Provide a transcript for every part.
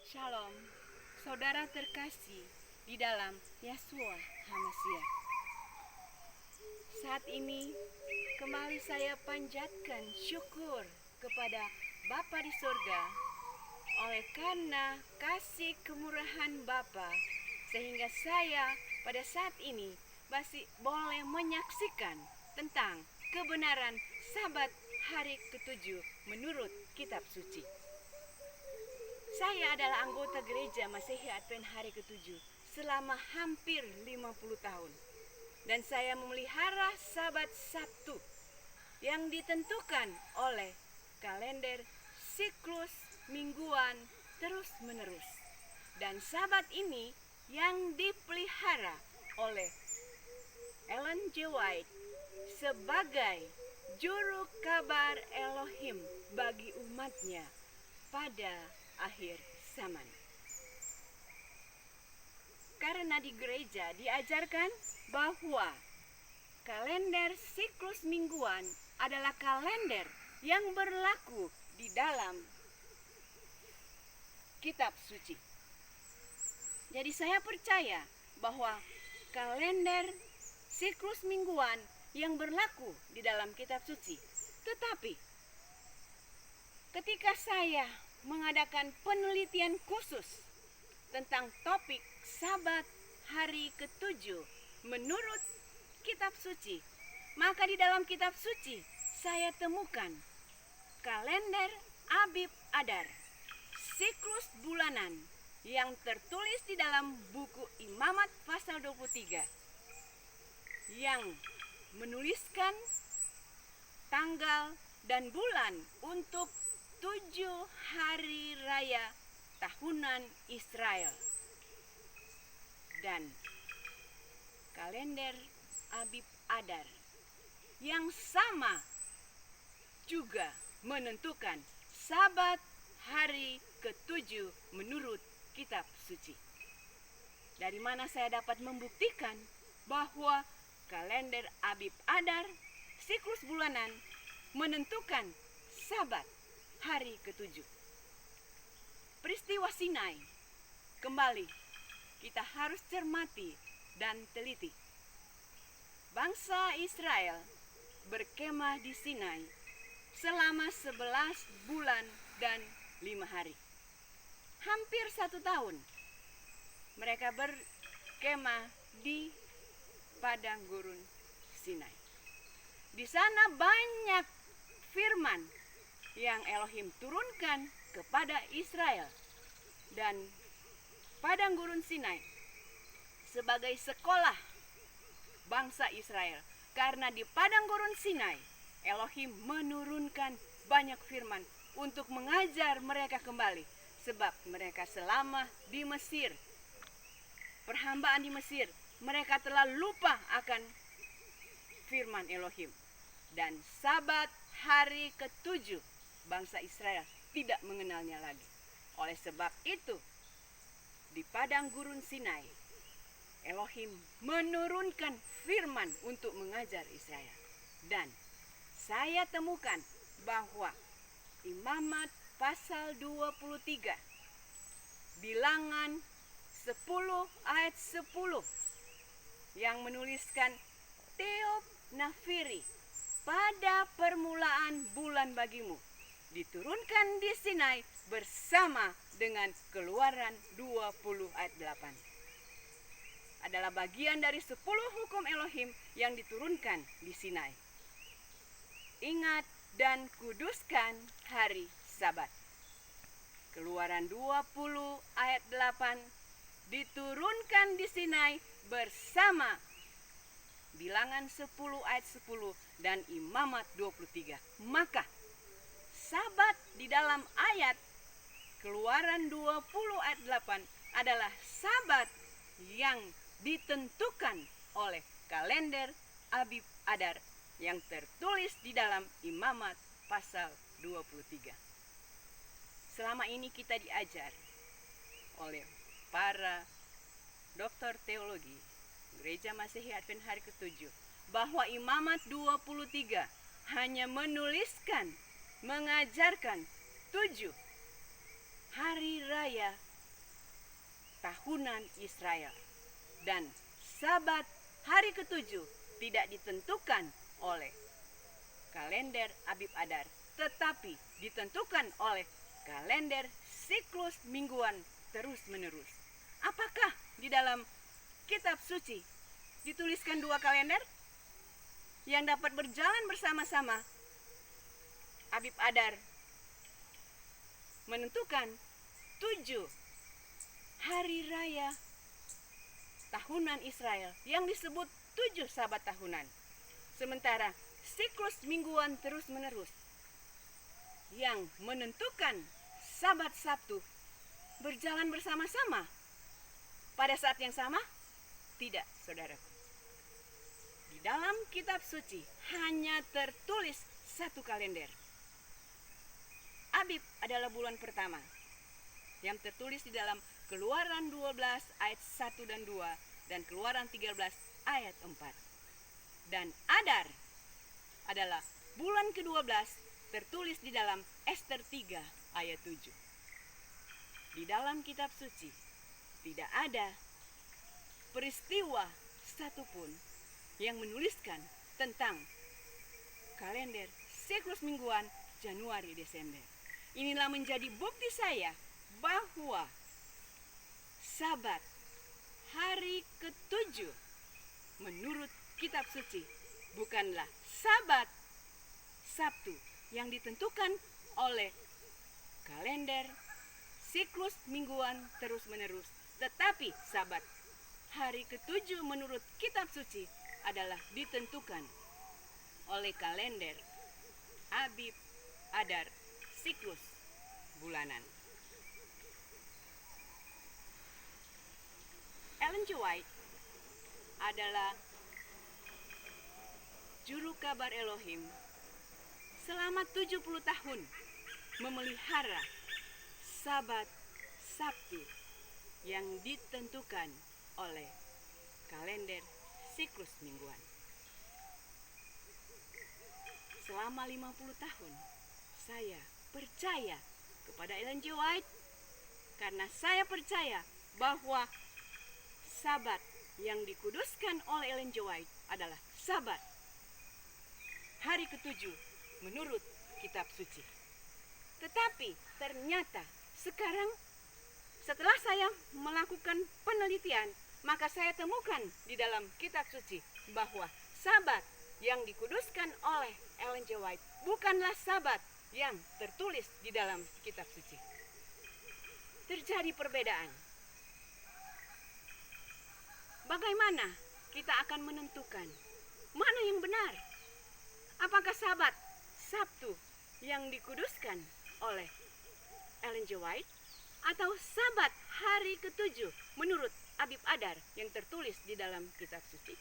Shalom, saudara terkasih di dalam Yeshua HaMashiach. Saat ini kembali saya panjatkan syukur kepada Bapa di surga oleh karena kasih kemurahan Bapa, sehingga saya pada saat ini masih boleh menyaksikan tentang kebenaran Sabat hari ke-7 menurut kitab suci. Saya adalah anggota gereja Masehi Advent hari ke-7 selama hampir 50 tahun. Dan saya memelihara Sabat Sabtu yang ditentukan oleh kalender siklus mingguan terus-menerus. Dan Sabat ini yang dipelihara oleh Ellen G. White sebagai juru kabar Elohim bagi umatnya pada akhir zaman. Karena di gereja diajarkan bahwa kalender siklus mingguan adalah kalender yang berlaku di dalam kitab suci. Jadi saya percaya bahwa kalender siklus mingguan yang berlaku di dalam kitab suci. Tetapi ketika saya mengadakan penelitian khusus tentang topik Sabat hari ke-7 menurut kitab suci, maka di dalam kitab suci saya temukan kalender Abib Adar, siklus bulanan yang tertulis di dalam buku Imamat pasal 23 yang menuliskan tanggal dan bulan untuk 7 hari raya tahunan Israel. Dan kalender Abib Adar yang sama juga menentukan Sabat hari ke-7 menurut kitab suci. Dari mana saya dapat membuktikan bahwa kalender Abib Adar siklus bulanan menentukan Sabat hari ke-7. Peristiwa Sinai, kembali kita harus cermati dan teliti. Bangsa Israel berkemah di Sinai selama 11 bulan dan 5 hari. Hampir 1 tahun mereka berkemah di padang gurun Sinai. Di sana banyak firman yang Elohim turunkan kepada Israel, dan padang gurun Sinai sebagai sekolah bangsa Israel. Karena di padang gurun Sinai Elohim menurunkan banyak firman untuk mengajar mereka kembali, sebab mereka selama di Mesir, perhambaan di Mesir, mereka telah lupa akan firman Elohim. Dan Sabat hari ke-7 bangsa Israel tidak mengenalnya lagi. Oleh sebab itu, di padang gurun Sinai, Elohim menurunkan firman untuk mengajar Israel. Dan saya temukan bahwa Imamat pasal 23, bilangan 10 ayat 10 yang menuliskan Teop Nafiri, pada permulaan bulan bagimu, diturunkan di Sinai bersama dengan Keluaran 20 ayat 8. Adalah bagian dari 10 hukum Elohim yang diturunkan di Sinai. Ingat dan kuduskan hari Sabat. Keluaran 20 ayat 8 diturunkan di Sinai bersama bilangan 10 ayat 10 dan Imamat 23. Maka Sabat di dalam ayat Keluaran 20 ayat 8 adalah Sabat yang ditentukan oleh kalender Abib Adar yang tertulis di dalam Imamat pasal 23. Selama ini kita diajar oleh para doktor teologi Gereja Masehi Advent hari ke-7 bahwa Imamat 23 hanya menuliskan, mengajarkan 7 hari raya tahunan Israel. Dan Sabat hari ketujuh tidak ditentukan oleh kalender Abib Adar, tetapi ditentukan oleh kalender siklus mingguan terus-menerus. Apakah di dalam kitab suci dituliskan dua kalender yang dapat berjalan bersama-sama? Abib Adar menentukan 7 hari raya tahunan Israel yang disebut 7 sabat tahunan. Sementara siklus mingguan terus-menerus yang menentukan sabat Sabtu berjalan bersama-sama pada saat yang sama? Tidak, saudaraku. Di dalam kitab suci hanya tertulis satu kalender. Abib adalah bulan pertama yang tertulis di dalam Keluaran 12 ayat 1 dan 2 dan Keluaran 13 ayat 4. Dan Adar adalah bulan ke-12 tertulis di dalam Ester 3 ayat 7. Di dalam kitab suci tidak ada peristiwa satupun yang menuliskan tentang kalender siklus mingguan Januari Desember. Inilah menjadi bukti saya bahwa Sabat hari ke-7 menurut kitab suci bukanlah Sabat Sabtu yang ditentukan oleh kalender siklus mingguan terus-menerus, tetapi Sabat hari ke-7 menurut kitab suci adalah ditentukan oleh kalender Abib Adar siklus bulanan. Ellen G. White adalah juru kabar Elohim selama 70 tahun memelihara Sabat Sabtu yang ditentukan oleh kalender siklus mingguan. Selama 50 tahun saya percaya kepada Ellen G. White karena saya percaya bahwa Sabat yang dikuduskan oleh Ellen G. White adalah Sabat hari ke-7 menurut kitab suci. Tetapi ternyata sekarang setelah saya melakukan penelitian, maka saya temukan di dalam kitab suci bahwa Sabat yang dikuduskan oleh Ellen G. White bukanlah Sabat yang tertulis di dalam kitab suci. Terjadi perbedaan. Bagaimana kita akan menentukan mana yang benar? Apakah Sabat Sabtu yang dikuduskan oleh Ellen G. White atau Sabat hari ke-7 menurut Abib Adar yang tertulis di dalam kitab suci?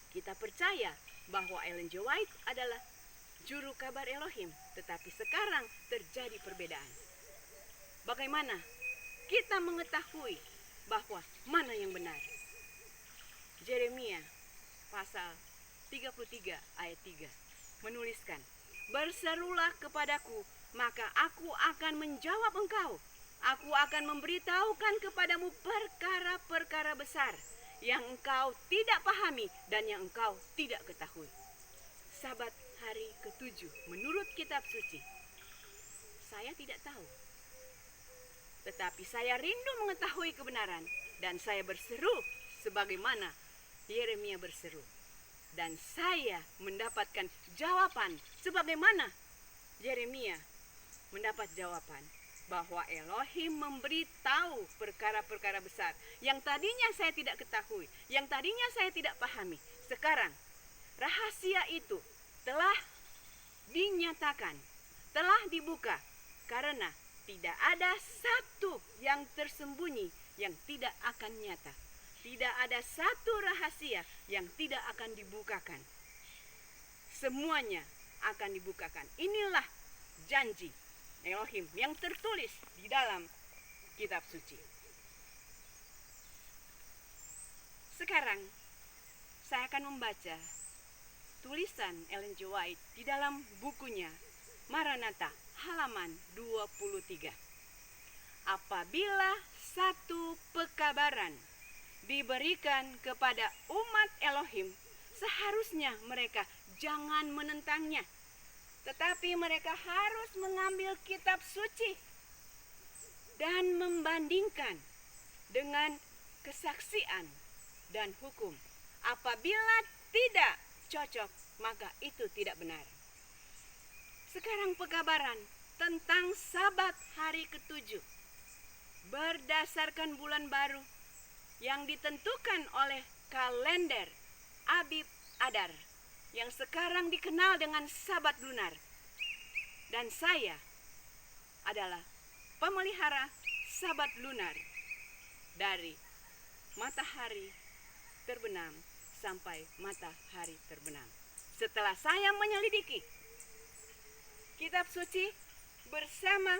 Kita percaya bahwa Ellen G. White adalah juru kabar Elohim, tetapi sekarang terjadi perbedaan. Bagaimana kita mengetahui bahwa mana yang benar? Yeremia pasal 33 ayat 3 menuliskan, "Berserulah kepadaku, maka aku akan menjawab engkau. Aku akan memberitahukan kepadamu perkara-perkara besar yang engkau tidak pahami dan yang engkau tidak ketahui." Sabat hari ke-7 menurut kitab suci saya tidak tahu. Tetapi saya rindu mengetahui kebenaran dan saya berseru sebagaimana Yeremia berseru. Dan saya mendapatkan jawaban sebagaimana Yeremia mendapat jawaban bahwa Elohim memberitahu perkara-perkara besar yang tadinya saya tidak ketahui, yang tadinya saya tidak pahami. Sekarang rahasia itu telah dinyatakan, telah dibuka karena tidak ada satu yang tersembunyi yang tidak akan nyata. Tidak ada satu rahasia yang tidak akan dibukakan. Semuanya akan dibukakan. Inilah janji Elohim yang tertulis di dalam kitab suci. Sekarang saya akan membaca tulisan Ellen G. White di dalam bukunya Maranatha halaman 23. apabila satu pekabaran diberikan kepada umat Elohim, seharusnya mereka jangan menentangnya, tetapi mereka harus mengambil kitab suci dan membandingkan dengan kesaksian dan hukum. Apabila tidak cocok, maka itu tidak benar. Sekarang pekabaran tentang Sabat hari ke-7 berdasarkan bulan baru yang ditentukan oleh kalender Abib Adar yang sekarang dikenal dengan Sabat lunar. Dan saya adalah pemelihara Sabat lunar dari matahari terbenam sampai matahari terbenam. Setelah saya menyelidiki kitab suci bersama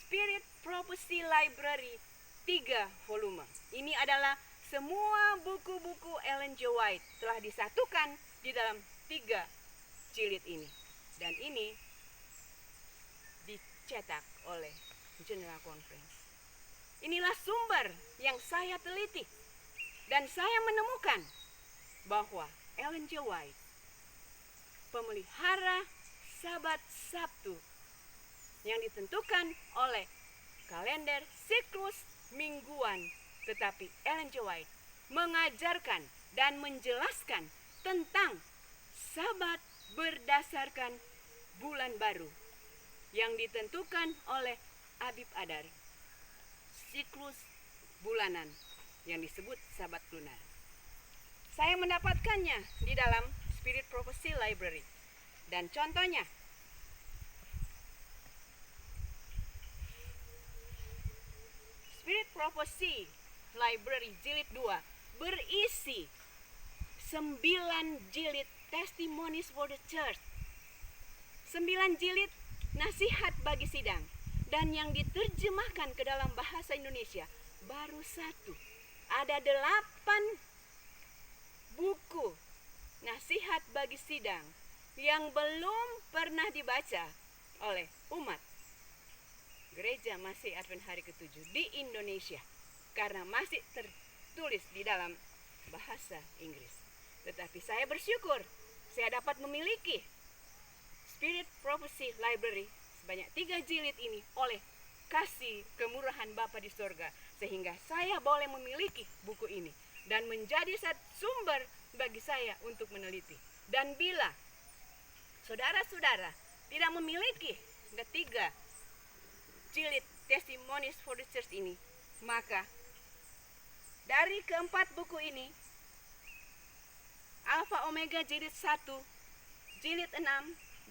Spirit Prophecy Library 3 volume. Ini adalah semua buku-buku Ellen G. White telah disatukan di dalam 3 jilid ini. Dan ini dicetak oleh General Conference. Inilah sumber yang saya teliti. Dan saya menemukan bahwa Ellen G. White, pemelihara Sabat Sabtu yang ditentukan oleh kalender siklus mingguan, tetapi Ellen G. White mengajarkan dan menjelaskan tentang Sabat berdasarkan bulan baru yang ditentukan oleh Abib Adar, siklus bulanan yang disebut Sabat lunar. Saya mendapatkannya di dalam Spirit Prophecy Library. Dan contohnya, Spirit Prophecy Library jilid 2 berisi 9 jilid Testimonies for the Church, 9 jilid nasihat bagi sidang, dan yang diterjemahkan ke dalam bahasa Indonesia baru 1. Ada 8 buku nasihat bagi sidang yang belum pernah dibaca oleh umat Gereja Masih Advent Hari ke-7 di Indonesia karena masih tertulis di dalam bahasa Inggris. Tetapi saya bersyukur saya dapat memiliki Spirit Prophecy Library sebanyak 3 jilid ini oleh kasih kemurahan Bapa di sorga, sehingga saya boleh memiliki buku ini dan menjadi satu sumber bagi saya untuk meneliti. Dan bila saudara-saudara tidak memiliki ketiga jilid Testimonies for the Church ini, maka dari keempat buku ini, Alpha Omega jilid 1, jilid 6,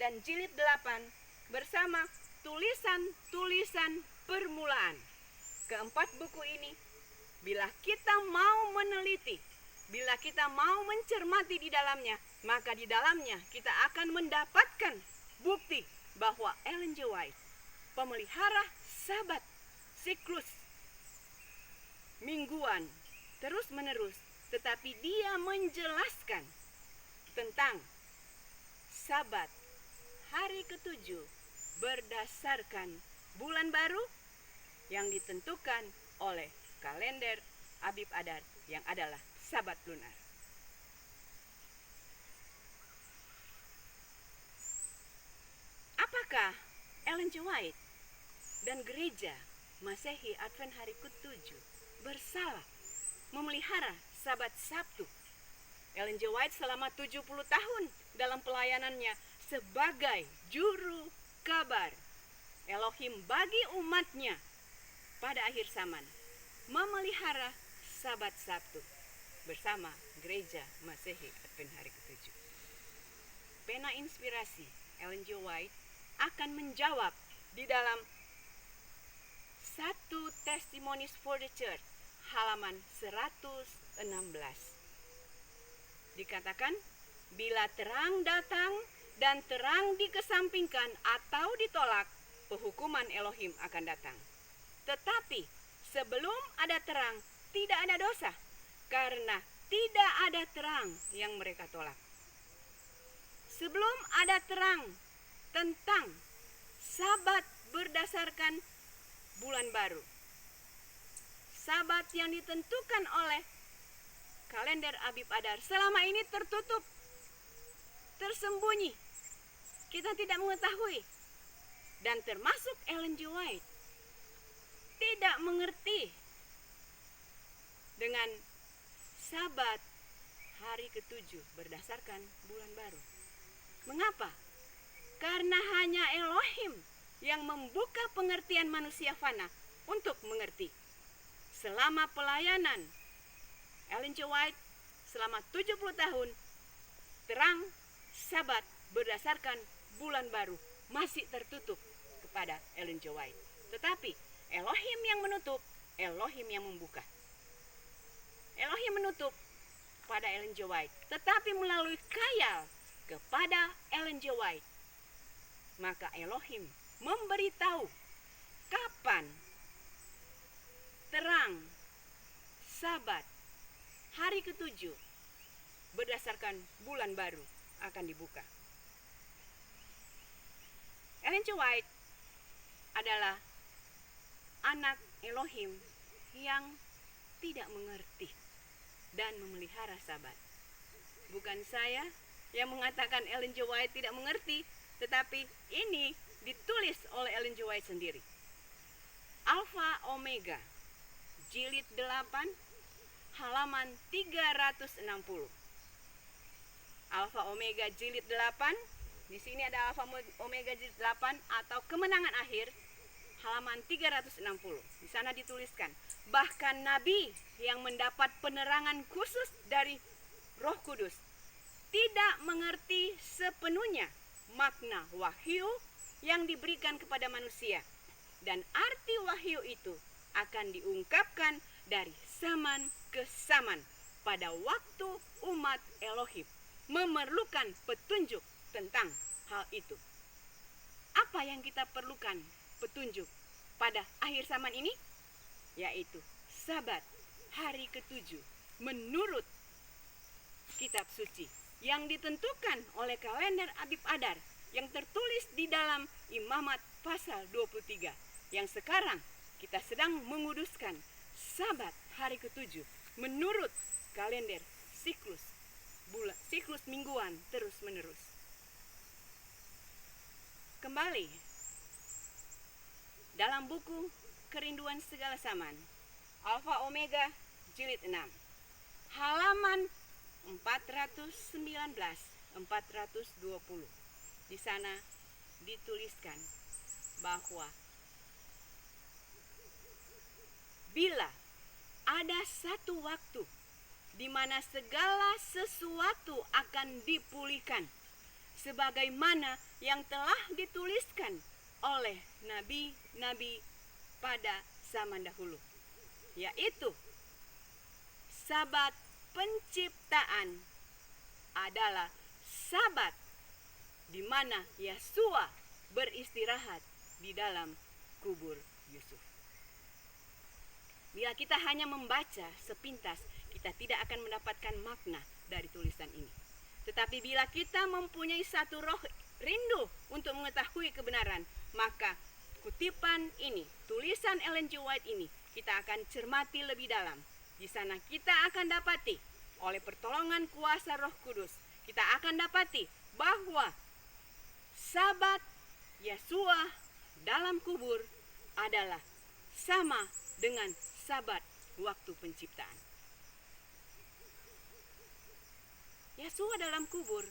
dan jilid 8 bersama tulisan-tulisan permulaan. Keempat buku ini, bila kita mau meneliti, bila kita mau mencermati di dalamnya, maka di dalamnya kita akan mendapatkan bukti bahwa Ellen G. White, pemelihara Sabat siklus mingguan terus-menerus, tetapi dia menjelaskan tentang Sabat hari ke-7 berdasarkan bulan baru yang ditentukan oleh kalender Abib Adar yang adalah Sabat lunar. Apakah Ellen G. White dan Gereja Masehi Advent Hari ke-7 bersalah memelihara Sabat Sabtu? Ellen G. White selama 70 tahun dalam pelayanannya sebagai juru kabar Elohim bagi umatnya pada akhir zaman memelihara Sabat Sabtu bersama Gereja Masehi Advent Hari ke-7. Pena inspirasi Ellen G. White akan menjawab di dalam 1 Testimonies for the Church halaman 116. Dikatakan, bila terang datang dan terang dikesampingkan atau ditolak, penghukuman Elohim akan datang. Tetapi sebelum ada terang, tidak ada dosa, karena tidak ada terang yang mereka tolak. Sebelum ada terang tentang Sabat berdasarkan bulan baru, Sabat yang ditentukan oleh kalender Abib Adar selama ini tertutup, tersembunyi. Kita tidak mengetahui. Dan termasuk Ellen G. White tidak mengerti dengan Sabat hari ke-7 berdasarkan bulan baru. Mengapa? Karena hanya Elohim yang membuka pengertian manusia fana untuk mengerti. Selama pelayanan Ellen G. White selama 70 tahun, terang Sabat berdasarkan bulan baru masih tertutup kepada Ellen G. White. Tetapi Elohim yang menutup, Elohim yang membuka. Elohim menutup pada Ellen G. White, tetapi melalui khayal kepada Ellen G. White, maka Elohim memberitahu kapan terang Sabat hari ke-7 berdasarkan bulan baru akan dibuka. Ellen G. White adalah anak Elohim yang tidak mengerti dan memelihara Sabat. Bukan saya yang mengatakan Ellen G. White tidak mengerti, tetapi ini ditulis oleh Ellen G. White sendiri. Alfa Omega, jilid 8, halaman 360. Alfa Omega jilid 8, di sini ada Alfa Omega jilid 8 atau kemenangan akhir, halaman 360. Di sana dituliskan, bahkan nabi yang mendapat penerangan khusus dari Roh Kudus tidak mengerti sepenuhnya makna wahyu yang diberikan kepada manusia, dan arti wahyu itu akan diungkapkan dari zaman ke zaman pada waktu umat Elohim memerlukan petunjuk tentang hal itu. Apa yang kita perlukan petunjuk pada akhir zaman ini? Yaitu Sabat hari ke-7 menurut kitab suci yang ditentukan oleh kalender Abib Adar yang tertulis di dalam Imamat pasal 23, yang sekarang kita sedang menguduskan Sabat hari ke-7 menurut kalender siklus mingguan terus menerus. Kembali dalam buku Kerinduan Segala Zaman, Alfa Omega jilid 6, halaman 419-420. Di sana dituliskan bahwa bila ada satu waktu di mana segala sesuatu akan dipulihkan sebagaimana yang telah dituliskan oleh nabi-nabi pada zaman dahulu, yaitu Sabat penciptaan adalah Sabat di mana Yesua beristirahat di dalam kubur Yusuf. Bila kita hanya membaca sepintas, kita tidak akan mendapatkan makna dari tulisan ini. Tetapi bila kita mempunyai satu roh rindu untuk mengetahui kebenaran, maka kutipan ini, tulisan Ellen G. White ini, kita akan cermati lebih dalam. Di sana kita akan dapati oleh pertolongan kuasa Roh Kudus, kita akan dapati bahwa Sabat Yesua dalam kubur adalah sama dengan Sabat waktu penciptaan. Yesua dalam kubur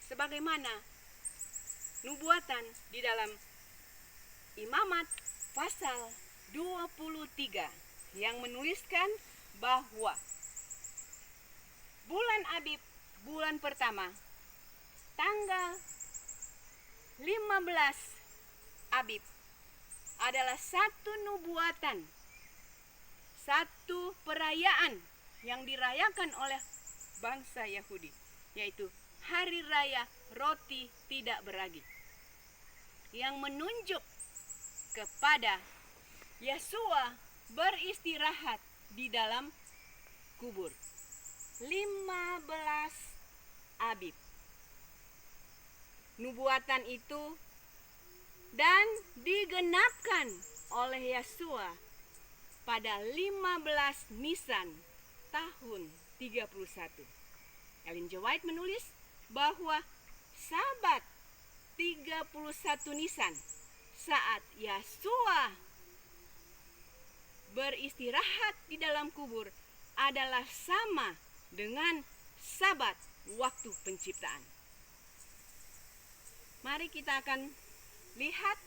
sebagaimana nubuatan di dalam Imamat pasal 23 yang menuliskan bahwa bulan Abib, bulan pertama, tanggal 15 Abib adalah satu nubuatan, satu perayaan yang dirayakan oleh bangsa Yahudi, yaitu Hari Raya Roti Tidak Beragi, yang menunjuk kepada Yesua beristirahat di dalam kubur. 15 Abib. Nubuatan itu dan digenapkan oleh Yosua pada 15 Nisan tahun 31. Ellen G. White menulis bahwa Sabat 31 Nisan saat Yosua beristirahat di dalam kubur adalah sama dengan Sabat waktu penciptaan. Mari kita akan lihat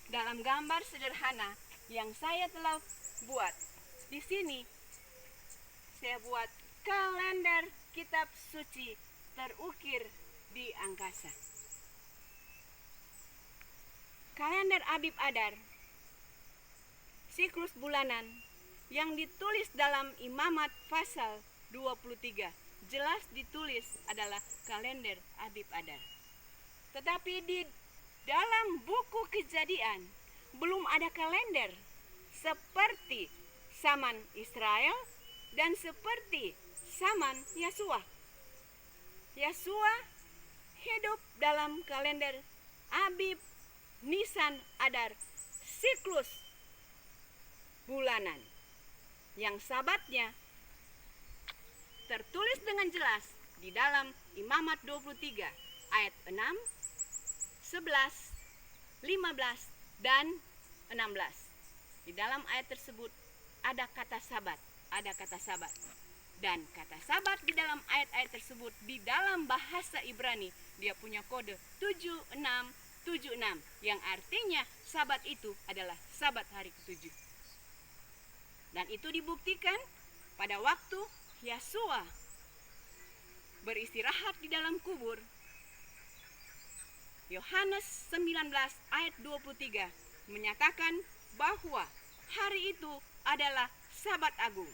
dalam gambar sederhana yang saya telah buat. Di sini saya buat kalender kitab suci terukir di angkasa. Kalender Abib Adar, siklus bulanan yang ditulis dalam Imamat pasal 23, jelas ditulis adalah kalender Abib Adar. Tetapi di dalam buku Kejadian belum ada kalender seperti zaman Israel dan seperti zaman Yosua. Yosua hidup dalam kalender Abib Nisan Adar, siklus bulanan yang sabatnya tertulis dengan jelas di dalam Imamat 23 ayat 6, 11, 15 dan 16. Di dalam ayat tersebut ada kata sabat, Dan kata sabat di dalam ayat-ayat tersebut di dalam bahasa Ibrani dia punya kode 7676 yang artinya sabat itu adalah sabat hari ke-7. Dan itu dibuktikan pada waktu Yosua beristirahat di dalam kubur. Yohanes 19 ayat 23 menyatakan bahwa hari itu adalah Sabat Agung.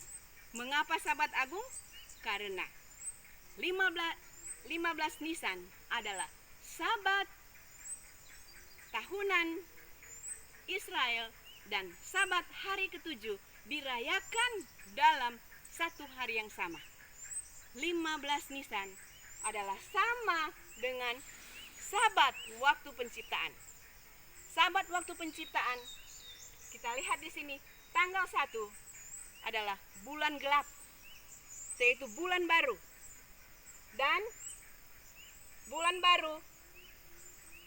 Mengapa Sabat Agung? Karena 15 Nisan adalah Sabat tahunan Israel dan Sabat hari ke-7 dirayakan dalam satu hari yang sama. 15 Nisan adalah sama dengan Sabat waktu penciptaan. Sabat waktu penciptaan, kita lihat di sini, tanggal 1 adalah bulan gelap, yaitu bulan baru. Dan bulan baru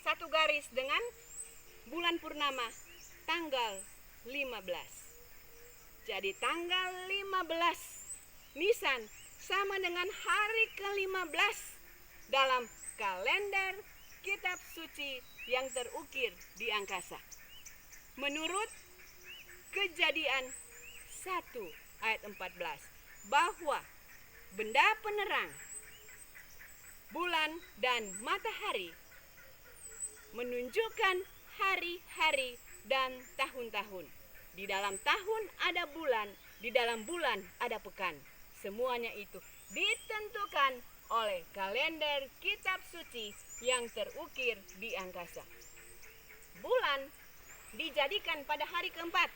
satu garis dengan bulan purnama tanggal 15. Jadi tanggal 15 Nisan sama dengan hari ke-15 dalam kalender kitab suci yang terukir di angkasa. Menurut Kejadian 1 ayat 14 bahwa benda penerang bulan dan matahari menunjukkan hari-hari dan tahun-tahun. Di dalam tahun ada bulan, di dalam bulan ada pekan. Semuanya itu ditentukan oleh kalender kitab suci yang terukir di angkasa. Bulan dijadikan pada hari keempat.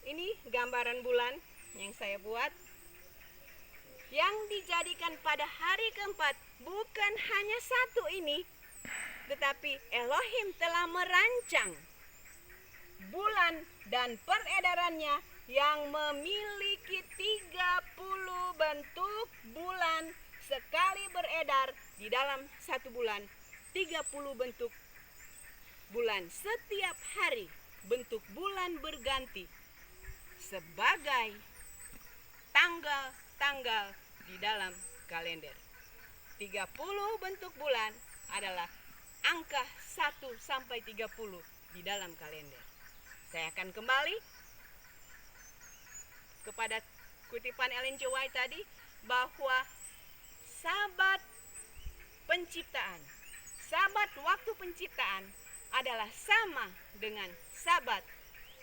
Ini gambaran bulan yang saya buat. Yang dijadikan pada hari keempat bukan hanya satu ini, tetapi Elohim telah merancang bulan dan peredarannya yang memiliki 30 bentuk bulan sekali beredar di dalam satu bulan. 30 bentuk bulan setiap hari, bentuk bulan berganti sebagai tanggal-tanggal di dalam kalender. 30 bentuk bulan adalah angka 1 sampai 30 di dalam kalender. Saya akan kembali kepada kutipan Ellen G. White tadi bahwa Sabat penciptaan, Sabat waktu penciptaan adalah sama dengan Sabat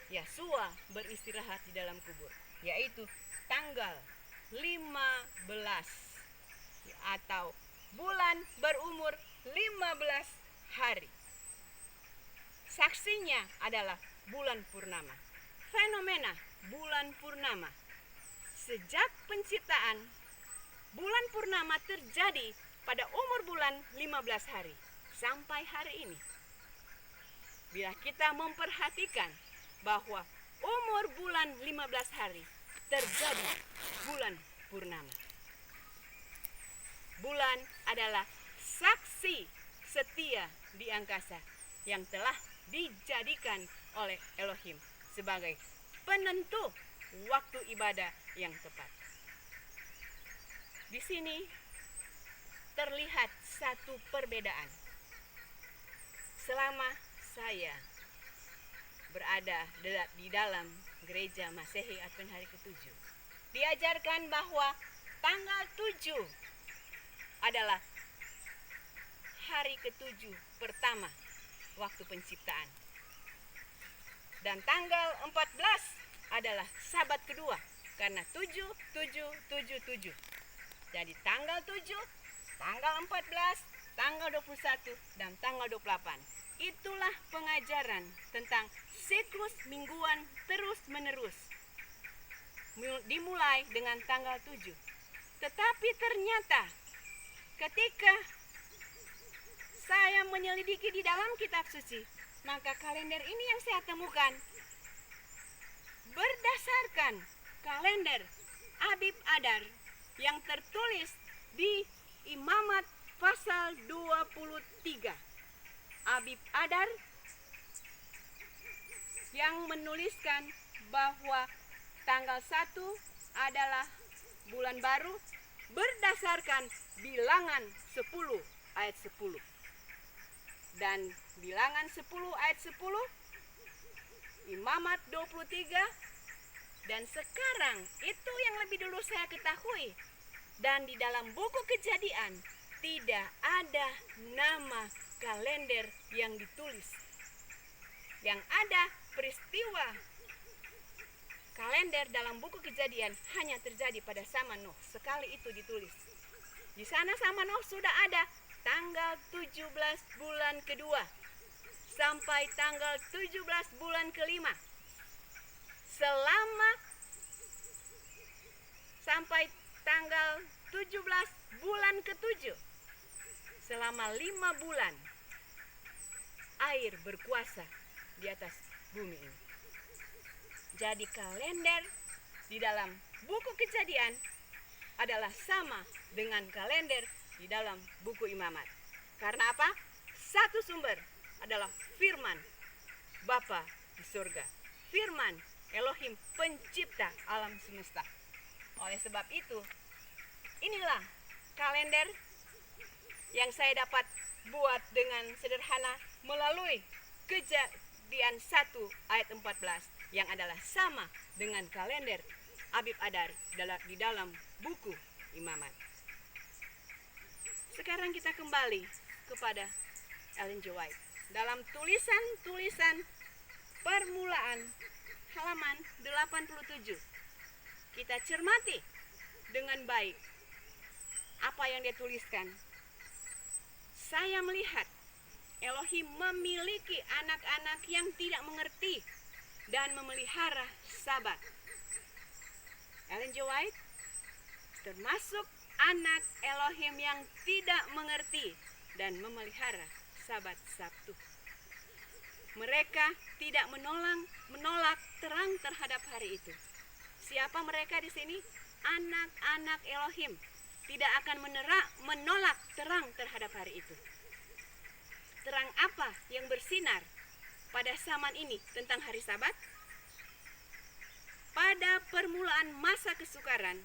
Yosua beristirahat di dalam kubur, yaitu tanggal 15 atau bulan berumur 15 hari. Saksinya adalah bulan purnama. Fenomena bulan purnama. Sejak penciptaan, bulan purnama terjadi pada umur bulan 15 hari sampai hari ini. bila kita memperhatikan bahwa umur bulan 15 hari terjadi bulan purnama. Bulan adalah saksi setia di angkasa yang telah dijadikan oleh Elohim sebagai penentu waktu ibadah yang tepat. Di sini terlihat satu perbedaan. Selama saya berada di dalam gereja Masehi Advent hari ke-7, diajarkan bahwa tanggal 7 adalah hari ke-7 pertama waktu penciptaan. Dan tanggal 14 adalah Sabat kedua, karena 7, 7, 7, 7. Jadi tanggal 7, tanggal 14, tanggal 21, dan tanggal 28. Itulah pengajaran tentang siklus mingguan terus-menerus. Dimulai dengan tanggal 7. Tetapi ternyata ketika saya menyelidiki di dalam kitab suci, maka kalender ini yang saya temukan berdasarkan kalender Abib Adar yang tertulis di Imamat pasal 23. Abib Adar yang menuliskan bahwa tanggal 1 adalah bulan baru berdasarkan bilangan 10 ayat 10. Dan bilangan 10 ayat 10, Imamat 23, dan sekarang itu yang lebih dulu saya ketahui. Dan di dalam buku Kejadian tidak ada nama kalender yang ditulis. Yang ada peristiwa kalender dalam buku Kejadian hanya terjadi pada zaman Nuh. Sekali itu ditulis. Di sana zaman Nuh sudah ada tanggal 17 bulan kedua sampai tanggal 17 bulan kelima. Sampai tanggal 17 bulan ke-7. Selama 5 bulan air berkuasa di atas bumi ini. Jadi kalender di dalam buku Kejadian adalah sama dengan kalender di dalam buku Imamat. Karena apa? Satu sumber adalah firman Bapa di surga. Firman Elohim pencipta alam semesta. Oleh sebab itu, inilah kalender yang saya dapat buat dengan sederhana melalui Kejadian 1 ayat 14 yang adalah sama dengan kalender Abib Adar di dalam buku Imamat. Sekarang kita kembali kepada Ellen G. White. Dalam tulisan-tulisan permulaan halaman 87, kita cermati dengan baik apa yang dia tuliskan. Saya melihat Elohim memiliki anak-anak yang tidak mengerti dan memelihara Sabat. Ellen G. White termasuk anak Elohim yang tidak mengerti dan memelihara Sabat Sabtu. Mereka tidak menolak terang terhadap hari itu. Siapa mereka di sini? Anak-anak Elohim tidak akan menolak terang terhadap hari itu. Terang apa yang bersinar pada zaman ini tentang hari Sabat? Pada permulaan masa kesukaran,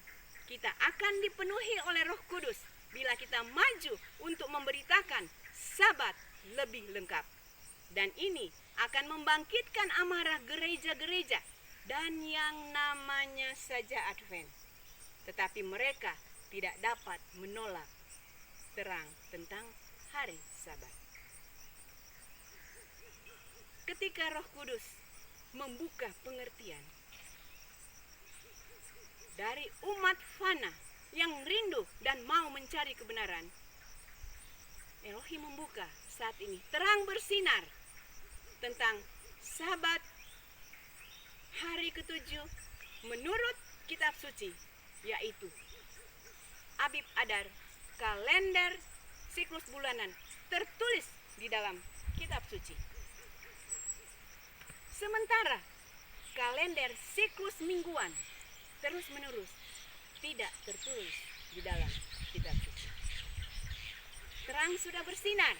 kita akan dipenuhi oleh Roh Kudus bila kita maju untuk memberitakan Sabat lebih lengkap. Dan ini akan membangkitkan amarah gereja-gereja dan yang namanya saja Advent. Tetapi mereka tidak dapat menolak terang tentang hari Sabat. Ketika Roh Kudus membuka pengertian dari umat fana yang rindu dan mau mencari kebenaran, Elohim membuka saat ini terang bersinar tentang Sabat hari ke-7 menurut kitab suci, yaitu Abib Adar, kalender siklus bulanan tertulis di dalam kitab suci. Sementara kalender siklus mingguan terus menerus tidak tertulis di dalam kitab suci. Terang sudah bersinar.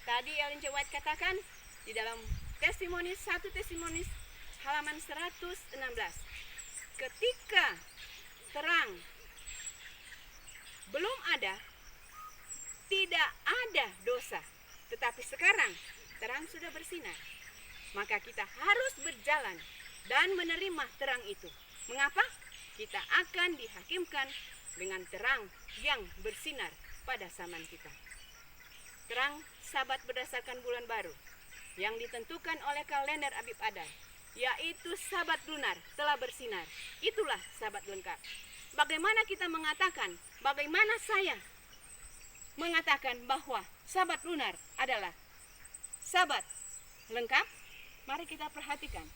Tadi Ellen G. White katakan di dalam Testimonies 1 Testimonies halaman 116. Ketika terang belum ada, tidak ada dosa. Tetapi sekarang terang sudah bersinar. Maka kita harus berjalan dan menerima terang itu. Mengapa? Kita akan dihakimkan dengan terang yang bersinar pada zaman kita. Terang Sabat berdasarkan bulan baru yang ditentukan oleh kalender Abib Adar, yaitu Sabat lunar telah bersinar. Itulah Sabat lengkap. Bagaimana kita mengatakan, bagaimana saya mengatakan bahwa Sabat lunar adalah Sabat lengkap? Mari kita perhatikan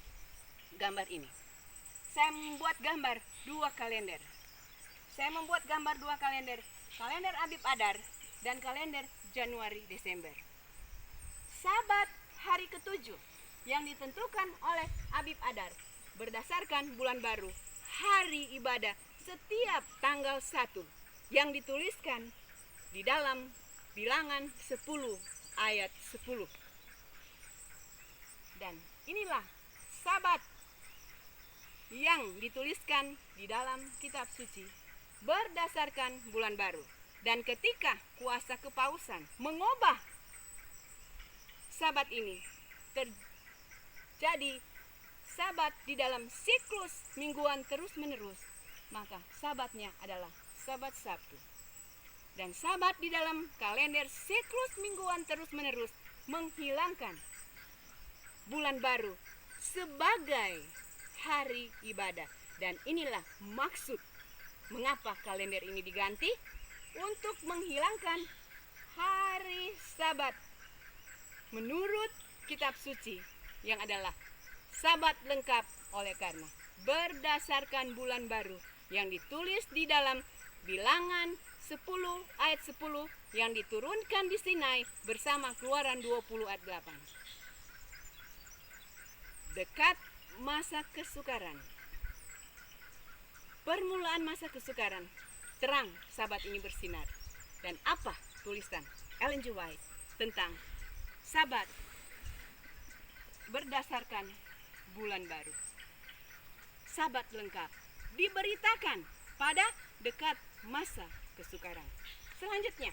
gambar ini. Saya membuat gambar dua kalender. Kalender Abib Adar dan kalender Januari Desember. Sabat hari ke-7 yang ditentukan oleh Abib Adar berdasarkan bulan baru, hari ibadah setiap tanggal 1 yang dituliskan di dalam Bilangan 10 ayat 10. Dan inilah Sabat yang dituliskan di dalam kitab suci berdasarkan bulan baru. Dan ketika kuasa kepausan mengubah Sabat ini terjadi Sabat di dalam siklus mingguan terus menerus, maka Sabatnya adalah Sabat Sabtu. Dan Sabat di dalam kalender siklus mingguan terus menerus menghilangkan bulan baru sebagai hari ibadah. Dan inilah maksud mengapa kalender ini diganti, untuk menghilangkan hari Sabat menurut kitab suci yang adalah Sabat lengkap, oleh karena berdasarkan bulan baru yang ditulis di dalam Bilangan 10 ayat 10 yang diturunkan di Sinai bersama Keluaran 20 ayat 8. Dekat masa kesukaran, permulaan masa kesukaran, terang Sabat ini bersinar. Dan apa tulisan Ellen G. White tentang Sabat berdasarkan bulan baru? Sabat lengkap diberitakan pada dekat masa kesukaran. Selanjutnya,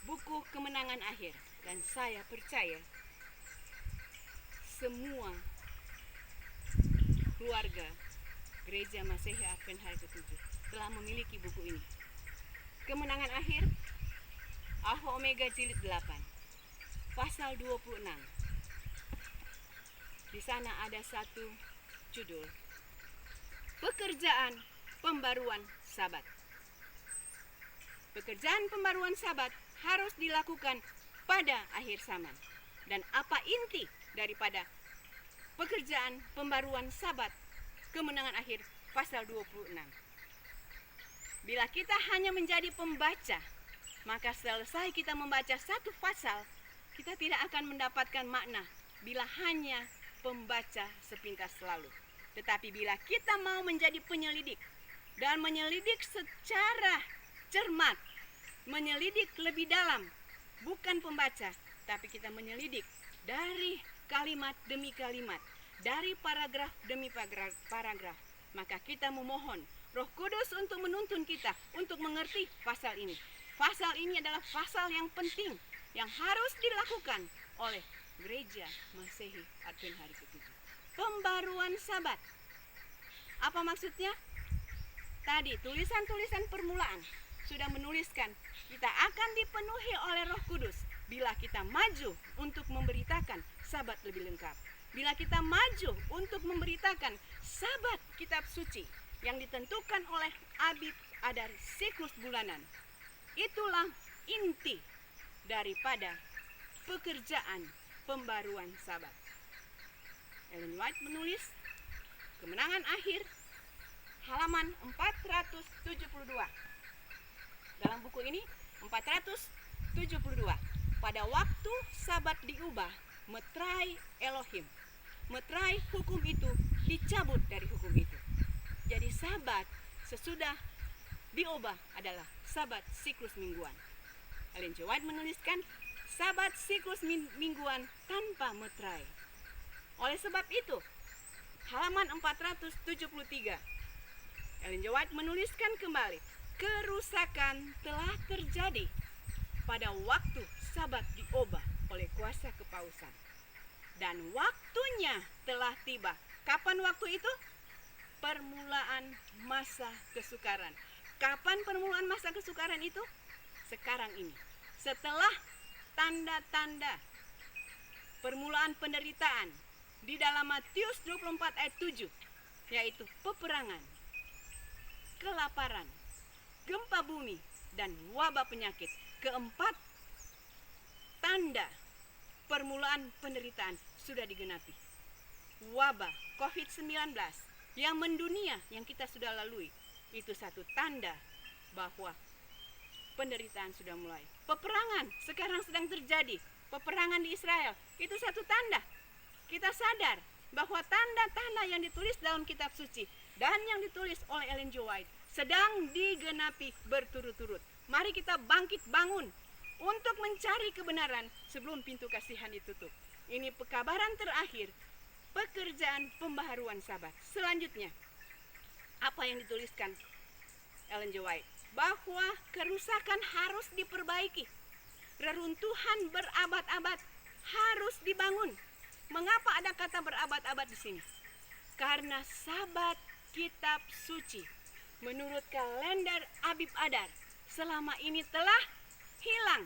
buku Kemenangan Akhir. Dan saya percaya semua keluarga Gereja Masehi Advent Hari ke-7 telah memiliki buku ini. Kemenangan Akhir, Alpha Omega jilid 8, pasal 26. Di sana ada satu judul, Pekerjaan Pembaruan Sabat. Pekerjaan pembaruan Sabat harus dilakukan pada akhir zaman. Dan apa inti daripada pekerjaan pembaruan Sabat? Kemenangan Akhir pasal 26. Bila kita hanya menjadi pembaca, maka selesai kita membaca satu pasal, kita tidak akan mendapatkan makna bila hanya pembaca sepintas selalu. Tetapi bila kita mau menjadi penyelidik dan menyelidik secara cermat, menyelidik lebih dalam, bukan pembaca, tapi kita menyelidik dari kalimat demi kalimat, dari paragraf demi paragraf, maka kita memohon Roh Kudus untuk menuntun kita untuk mengerti pasal ini. Pasal ini adalah pasal yang penting yang harus dilakukan oleh Gereja Masehi Advent Hari ke-7. Pembaruan Sabat. Apa maksudnya? Tadi tulisan-tulisan permulaan sudah menuliskan kita akan dipenuhi oleh Roh Kudus bila kita maju untuk memberitakan Sabat lebih lengkap. Bila kita maju untuk memberitakan Sabat kitab suci yang ditentukan oleh Abib Adar siklus bulanan. Itulah inti daripada pekerjaan pembaruan Sabat. Ellen White menulis Kemenangan Akhir halaman 472. Dalam buku ini 472. pada waktu Sabat diubah, metrai Elohim, metrai hukum itu dicabut dari hukum itu. Jadi Sabat sesudah diubah adalah Sabat siklus mingguan. Ellen G. White menuliskan Sabat siklus mingguan tanpa metrai. Oleh sebab itu, halaman 473, Ellen G. White menuliskan kembali, kerusakan telah terjadi pada waktu Sabat diubah oleh kuasa kepausan. Dan waktunya telah tiba. Kapan waktu itu? Permulaan masa kesukaran. Kapan permulaan masa kesukaran itu? Sekarang ini. Setelah tanda-tanda permulaan penderitaan di dalam Matius 24 ayat 7, yaitu peperangan, kelaparan, gempa bumi, dan wabah penyakit. Keempat tanda permulaan penderitaan sudah digenapi. Wabah COVID-19 yang mendunia yang kita sudah lalui, itu satu tanda bahwa penderitaan sudah mulai. Peperangan sekarang sedang terjadi. Peperangan di Israel, itu satu tanda. Kita sadar bahwa tanda-tanda yang ditulis dalam kitab suci dan yang ditulis oleh Ellen G. White sedang digenapi berturut-turut. Mari kita bangkit bangun untuk mencari kebenaran sebelum pintu kasihan ditutup. Ini pekabaran terakhir, pekerjaan pembaharuan Sabat. Selanjutnya, apa yang dituliskan Ellen G. White? Bahwa kerusakan harus diperbaiki. Reruntuhan berabad-abad harus dibangun. Mengapa ada kata berabad-abad di sini? Karena Sabat kitab suci menurut kalender Abib Adar selama ini telah hilang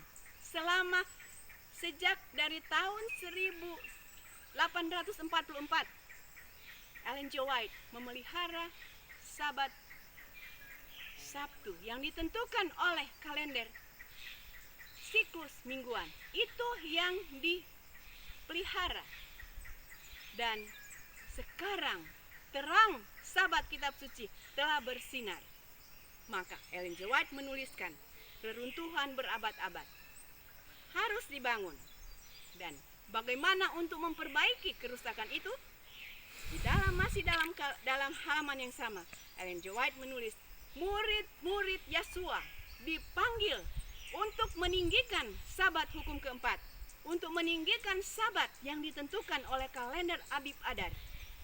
sejak dari tahun 1844. Ellen G. White memelihara Sabat Sabtu yang ditentukan oleh kalender siklus mingguan. Itu yang dipelihara. Dan sekarang terang Sabat kitab suci telah bersinar. Maka Ellen G. White menuliskan reruntuhan berabad-abad harus dibangun. Dan bagaimana untuk memperbaiki kerusakan itu? Masih dalam halaman yang sama, Ellen G. White menulis, murid-murid Yesua dipanggil untuk meninggikan Sabat hukum keempat, untuk meninggikan Sabat yang ditentukan oleh kalender Abib Adar,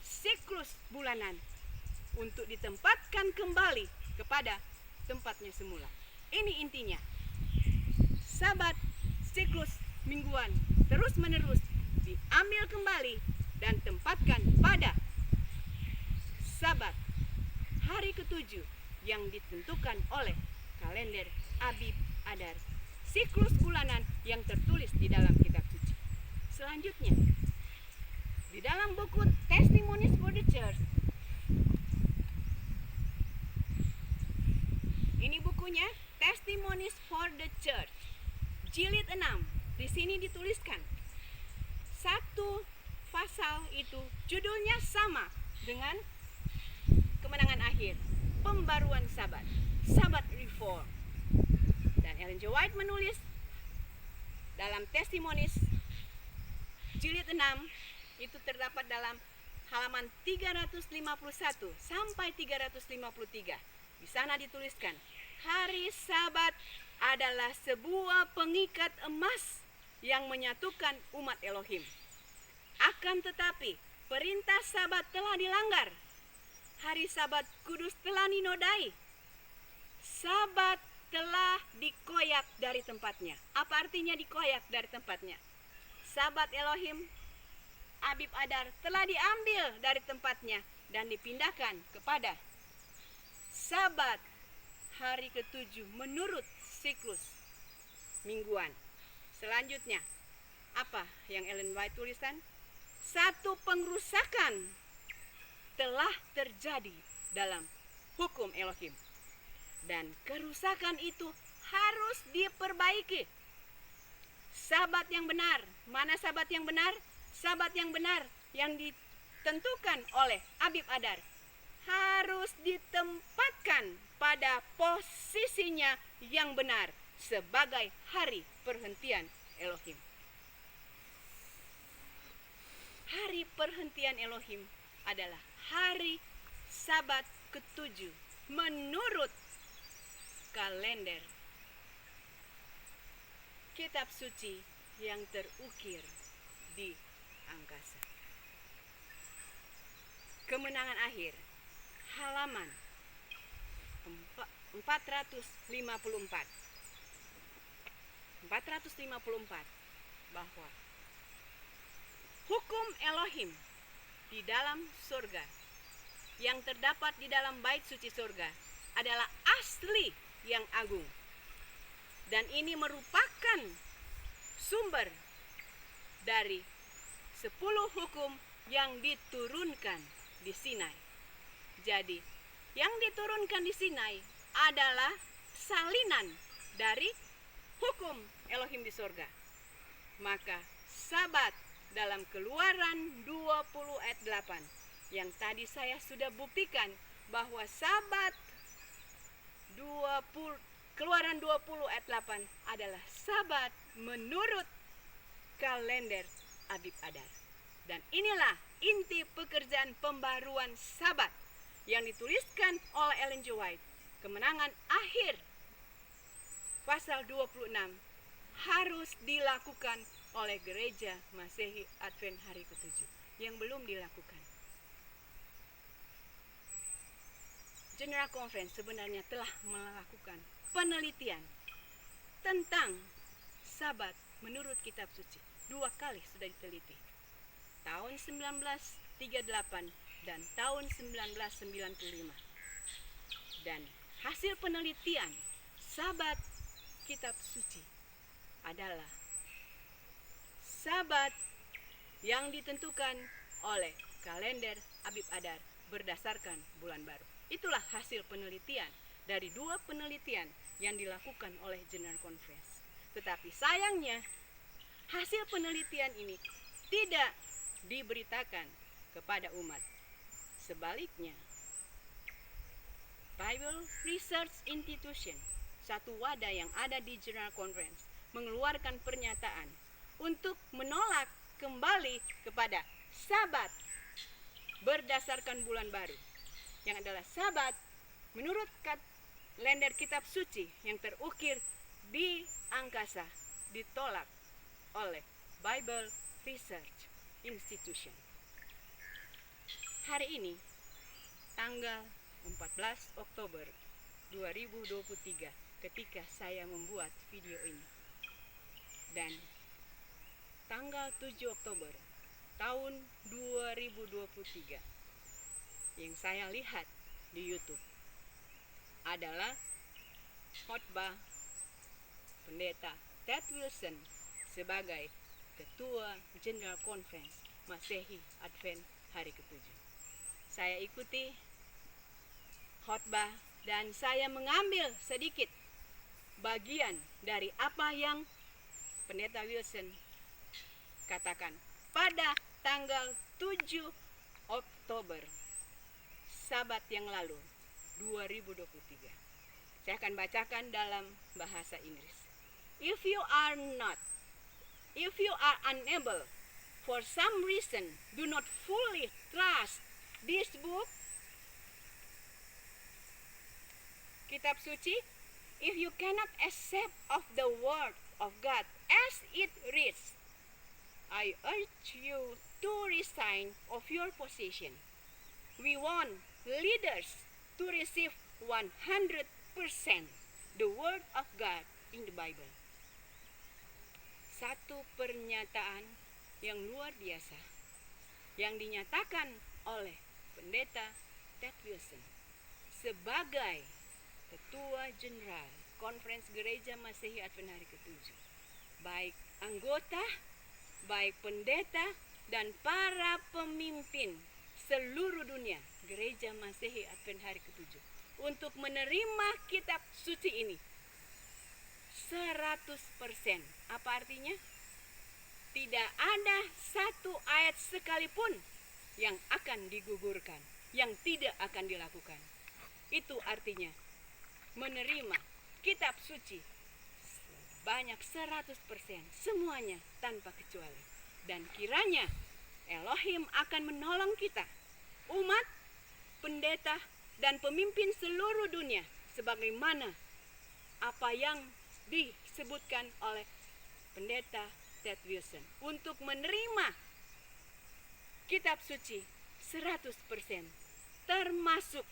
siklus bulanan, untuk ditempatkan kembali kepada tempatnya semula. Ini intinya. Sabat siklus mingguan terus-menerus diambil kembali dan tempatkan pada Sabat hari ke-7 yang ditentukan oleh kalender Abib Adar, siklus bulanan yang tertulis di dalam kitab suci. Selanjutnya, di dalam buku Testimonies for the Church, ini bukunya Testimonies for the Church, jilid 6. Di sini dituliskan satu pasal itu judulnya sama dengan kemenangan akhir, pembaruan Sabat, Sabat Reform. Dan Ellen G. White menulis dalam Testimonies jilid 6, itu terdapat dalam halaman 351 sampai 353. Di sana dituliskan, hari Sabat adalah sebuah pengikat emas yang menyatukan umat Elohim. Akan tetapi, perintah Sabat telah dilanggar. Hari Sabat kudus telah dinodai. Sabat telah dikoyak dari tempatnya. Apa artinya dikoyak dari tempatnya? Sabat Elohim Abib Adar telah diambil dari tempatnya dan dipindahkan kepada Sabat hari ke-7 menurut siklus mingguan. Selanjutnya, apa yang Ellen White tulisan? Satu pengrusakan telah terjadi dalam hukum Elohim. Dan kerusakan itu harus diperbaiki. Sabat yang benar. Mana sabat yang benar? Sabat yang benar yang ditentukan oleh Abib Adar harus ditempatkan pada posisinya yang benar sebagai hari perhentian Elohim. perhentian Elohim adalah hari Sabat ke-7 menurut kalender kitab suci yang terukir di angkasa. Kemenangan akhir, halaman 454 bahwa hukum Elohim di dalam surga yang terdapat di dalam bait suci surga adalah asli yang agung, dan ini merupakan sumber dari 10 hukum yang diturunkan di Sinai. Jadi, yang diturunkan di Sinai adalah salinan dari hukum Elohim di surga. Maka Sabat dalam Keluaran 20 ayat 8 yang tadi saya sudah buktikan bahwa Sabat Keluaran 20 ayat 8 adalah Sabat menurut kalender Abib Adar. Dan inilah inti pekerjaan pembaruan Sabat yang dituliskan oleh Ellen G. White. Kemenangan akhir pasal 26 harus dilakukan oleh gereja Masehi Advent hari ke-7 yang belum dilakukan. General Conference sebenarnya telah melakukan penelitian tentang Sabat menurut kitab suci. 2 kali sudah diteliti. Tahun 1938 dan tahun 1995. Dan hasil penelitian Sabat kitab suci adalah Sabat yang ditentukan oleh kalender Abib Adar berdasarkan bulan baru. Itulah hasil penelitian dari 2 penelitian yang dilakukan oleh General Conference. Tetapi sayangnya hasil penelitian ini tidak diberitakan kepada umat. Sebaliknya, Bible Research Institution, satu wadah yang ada di General Conference, mengeluarkan pernyataan untuk menolak kembali kepada Sabat berdasarkan bulan baru, yang adalah Sabat menurut kalender kitab suci yang terukir di angkasa, ditolak oleh Bible Research Institution. Hari ini tanggal 14 Oktober 2023 ketika saya membuat video ini, dan tanggal 7 Oktober tahun 2023 yang saya lihat di YouTube adalah khotbah pendeta Ted Wilson sebagai Ketua General Conference Masehi Advent hari ke-7. Saya ikuti khotbah dan saya mengambil sedikit bagian dari apa yang pendeta Wilson katakan pada tanggal 7 Oktober Sabat yang lalu 2023. Saya akan bacakan dalam bahasa Inggris. If you are unable for some reason, do not fully trust this book, kitab suci. If you cannot accept of the word of God as it reads, I urge you to resign of your position. We want leaders to receive 100% the word of God in the Bible. Satu pernyataan yang luar biasa yang dinyatakan oleh pendeta Ted Wilson sebagai Ketua Jenderal Konferensi Gereja Masehi Advent hari ke-7. Baik anggota, baik pendeta, dan para pemimpin seluruh dunia Gereja Masehi Advent hari ke-7 untuk menerima kitab suci ini 100%. Apa artinya? Tidak ada satu ayat sekalipun yang akan digugurkan, yang tidak akan dilakukan. Itu artinya menerima kitab suci banyak 100%, semuanya tanpa kecuali. Dan kiranya Elohim akan menolong kita, umat, pendeta, dan pemimpin seluruh dunia, sebagaimana apa yang disebutkan oleh pendeta Ted Wilson, untuk menerima kitab suci 100%, termasuk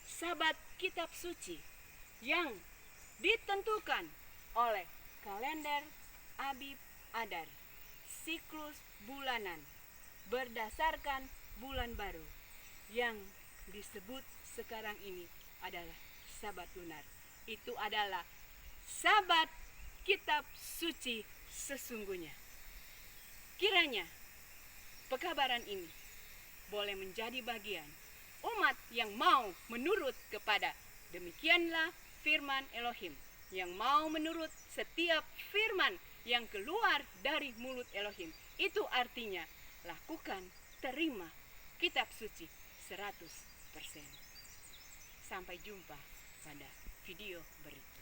sabat kitab suci yang ditentukan oleh kalender Abib Adar, siklus bulanan berdasarkan bulan baru yang disebut sekarang ini adalah sabat lunar. Itu adalah sabat kitab suci sesungguhnya. Kiranya pekabaran ini boleh menjadi bagian umat yang mau menurut kepada demikianlah firman Elohim, yang mau menurut setiap firman yang keluar dari mulut Elohim. Itu artinya lakukan, terima kitab suci 100%. Sampai jumpa pada video berikutnya.